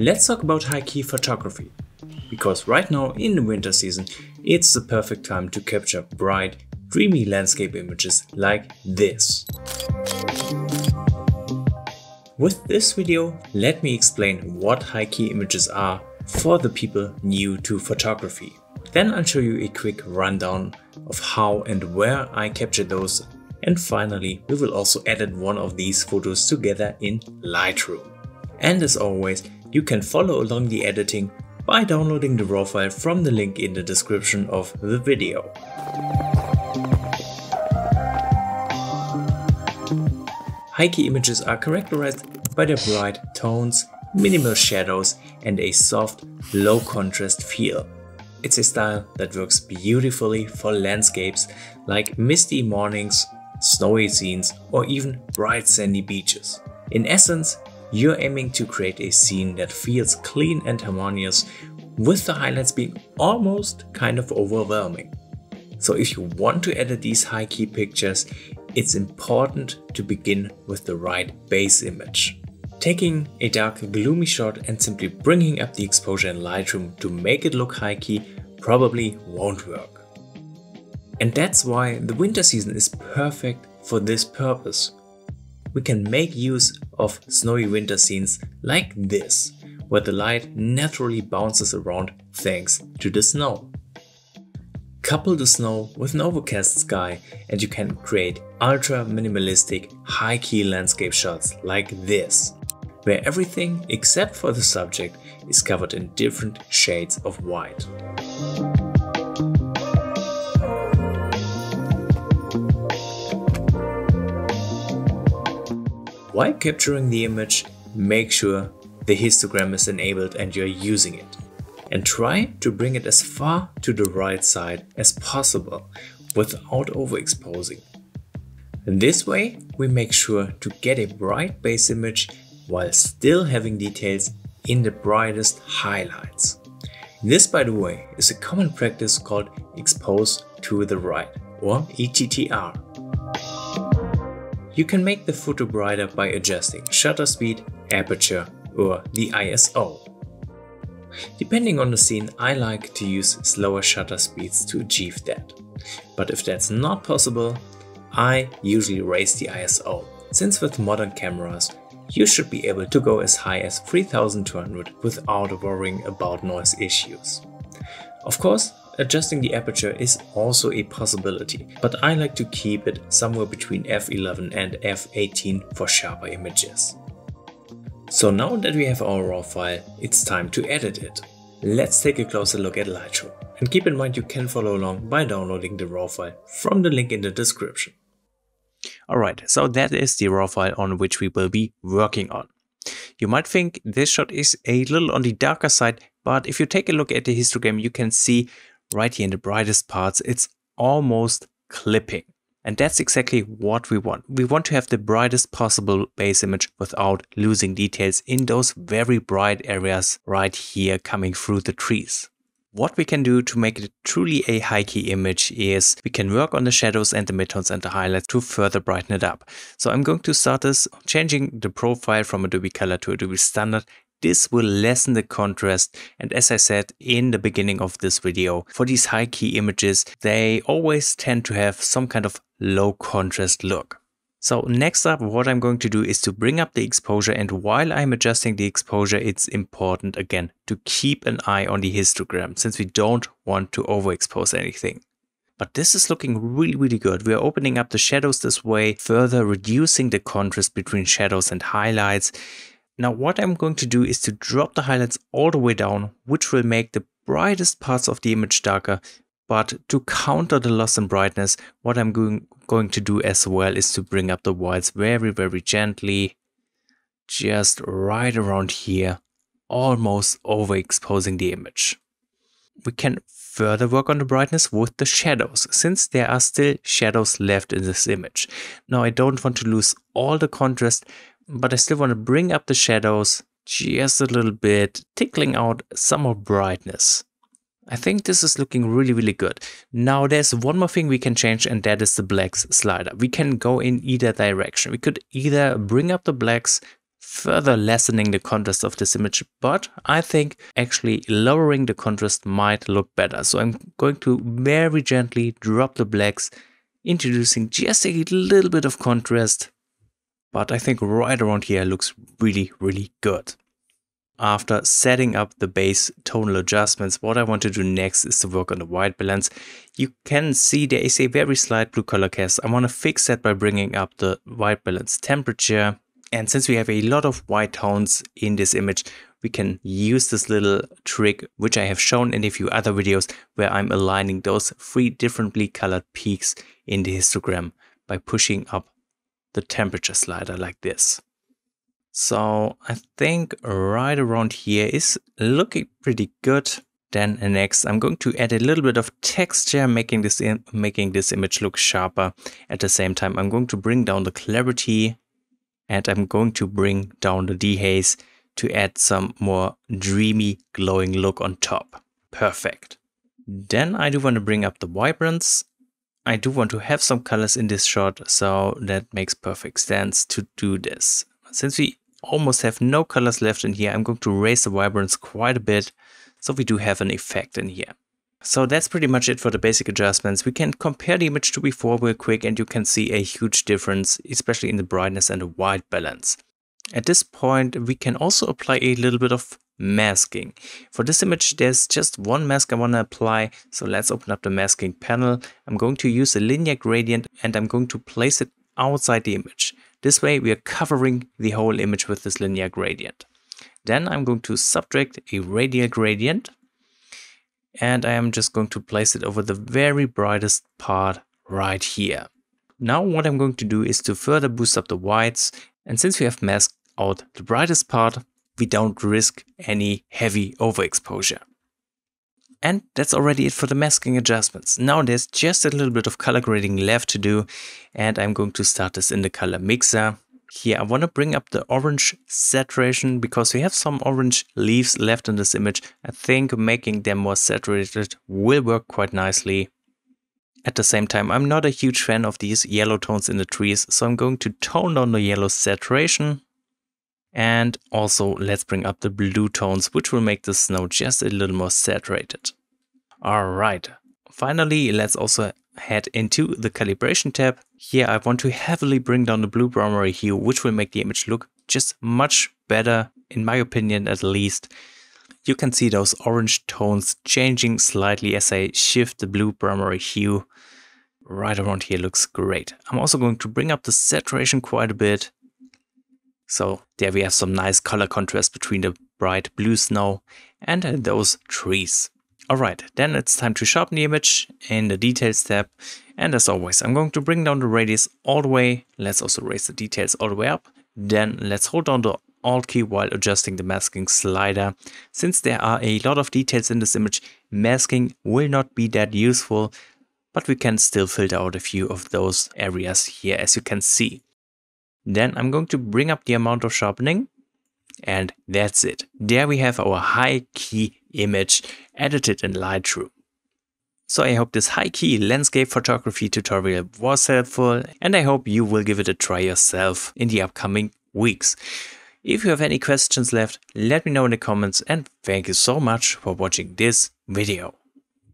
Let's talk about high-key photography, because right now in the winter season it's the perfect time to capture bright, dreamy landscape images like this. With this video, let me explain what high-key images are for the people new to photography. Then I'll show you a quick rundown of how and where I captured those, and finally we will also edit one of these photos together in Lightroom. And as always, you can follow along the editing by downloading the raw file from the link in the description of the video. High-key images are characterized by their bright tones, minimal shadows, and a soft, low-contrast feel. It's a style that works beautifully for landscapes like misty mornings, snowy scenes, or even bright sandy beaches. In essence, you're aiming to create a scene that feels clean and harmonious, with the highlights being almost kind of overwhelming. So if you want to edit these high-key pictures, it's important to begin with the right base image. Taking a dark, gloomy shot and simply bringing up the exposure in Lightroom to make it look high-key probably won't work. And that's why the winter season is perfect for this purpose. We can make use of snowy winter scenes like this, where the light naturally bounces around thanks to the snow. Couple the snow with an overcast sky and you can create ultra minimalistic high-key landscape shots like this, where everything except for the subject is covered in different shades of white. While capturing the image, make sure the histogram is enabled and you're using it. And try to bring it as far to the right side as possible without overexposing. In this way, we make sure to get a bright base image while still having details in the brightest highlights. This, by the way, is a common practice called expose to the right, or ETTR. You can make the photo brighter by adjusting shutter speed, aperture, or the ISO. Depending on the scene, I like to use slower shutter speeds to achieve that. But if that's not possible, I usually raise the ISO, since with modern cameras, you should be able to go as high as 3200 without worrying about noise issues. Of course, adjusting the aperture is also a possibility, but I like to keep it somewhere between f11 and f18 for sharper images. So now that we have our raw file, it's time to edit it. Let's take a closer look at Lightroom. And keep in mind you can follow along by downloading the raw file from the link in the description. Alright, so that is the raw file on which we will be working on. You might think this shot is a little on the darker side, but if you take a look at the histogram, you can see right here in the brightest parts, it's almost clipping. And that's exactly what we want. We want to have the brightest possible base image without losing details in those very bright areas right here coming through the trees. What we can do to make it truly a high-key image is we can work on the shadows and the midtones and the highlights to further brighten it up. So I'm going to start this changing the profile from Adobe Color to Adobe Standard. This will lessen the contrast, and as I said in the beginning of this video, for these high-key images, they always tend to have some kind of low contrast look. So next up, what I'm going to do is to bring up the exposure, and while I'm adjusting the exposure, it's important again to keep an eye on the histogram, since we don't want to overexpose anything. But this is looking really good. We are opening up the shadows this way, further reducing the contrast between shadows and highlights. Now what I'm going to do is to drop the highlights all the way down, which will make the brightest parts of the image darker. But to counter the loss in brightness, what I'm going to do as well is to bring up the whites very gently, just right around here, almost overexposing the image. We can further work on the brightness with the shadows, since there are still shadows left in this image. Now I don't want to lose all the contrast, but I still want to bring up the shadows just a little bit, tickling out some more brightness. I think this is looking really good. Now there's one more thing we can change, and that is the blacks slider. We can go in either direction. We could either bring up the blacks further lessening the contrast of this image, but I think actually lowering the contrast might look better. So I'm going to very gently drop the blacks, introducing just a little bit of contrast, but I think right around here looks really, really good. After setting up the base tonal adjustments, what I want to do next is to work on the white balance. You can see there is a very slight blue color cast. I want to fix that by bringing up the white balance temperature. And since we have a lot of white tones in this image, we can use this little trick, which I have shown in a few other videos, where I'm aligning those 3 differently colored peaks in the histogram by pushing up the temperature slider like this. So I think right around here is looking pretty good. Then next I'm going to add a little bit of texture, making this image look sharper. At the same time I'm going to bring down the clarity, and I'm going to bring down the dehaze to add some more dreamy glowing look on top. Perfect. Then I do want to bring up the vibrance. I do want to have some colors in this shot, so that makes perfect sense to do this. Since we almost have no colors left in here, I'm going to raise the vibrance quite a bit, so we do have an effect in here. So that's pretty much it for the basic adjustments. We can compare the image to before real quick, and you can see a huge difference, especially in the brightness and the white balance. At this point, we can also apply a little bit of masking. For this image, there's just one mask I want to apply, so let's open up the masking panel. I'm going to use a linear gradient, and I'm going to place it outside the image. This way we are covering the whole image with this linear gradient. Then I'm going to subtract a radial gradient, and I am just going to place it over the very brightest part right here. Now what I'm going to do is to further boost up the whites, and since we have masked out the brightest part, we don't risk any heavy overexposure. And that's already it for the masking adjustments. Now there's just a little bit of color grading left to do, and I'm going to start this in the color mixer. Here I want to bring up the orange saturation because we have some orange leaves left in this image. I think making them more saturated will work quite nicely. At the same time, I'm not a huge fan of these yellow tones in the trees, so I'm going to tone down the yellow saturation. And also let's bring up the blue tones, which will make the snow just a little more saturated. Alright, finally let's also head into the calibration tab. Here I want to heavily bring down the blue primary hue, which will make the image look just much better, in my opinion at least. You can see those orange tones changing slightly as I shift the blue primary hue. Right around here looks great. I'm also going to bring up the saturation quite a bit. So there we have some nice color contrast between the bright blue snow and those trees. Alright, then it's time to sharpen the image in the details tab. And as always, I'm going to bring down the radius all the way. Let's also raise the details all the way up. Then let's hold down the Alt key while adjusting the masking slider. Since there are a lot of details in this image, masking will not be that useful, but we can still filter out a few of those areas here, as you can see. Then I'm going to bring up the amount of sharpening, and that's it. There we have our high key image edited in Lightroom. So I hope this high key landscape photography tutorial was helpful, and I hope you will give it a try yourself in the upcoming weeks. If you have any questions left, let me know in the comments, and thank you so much for watching this video.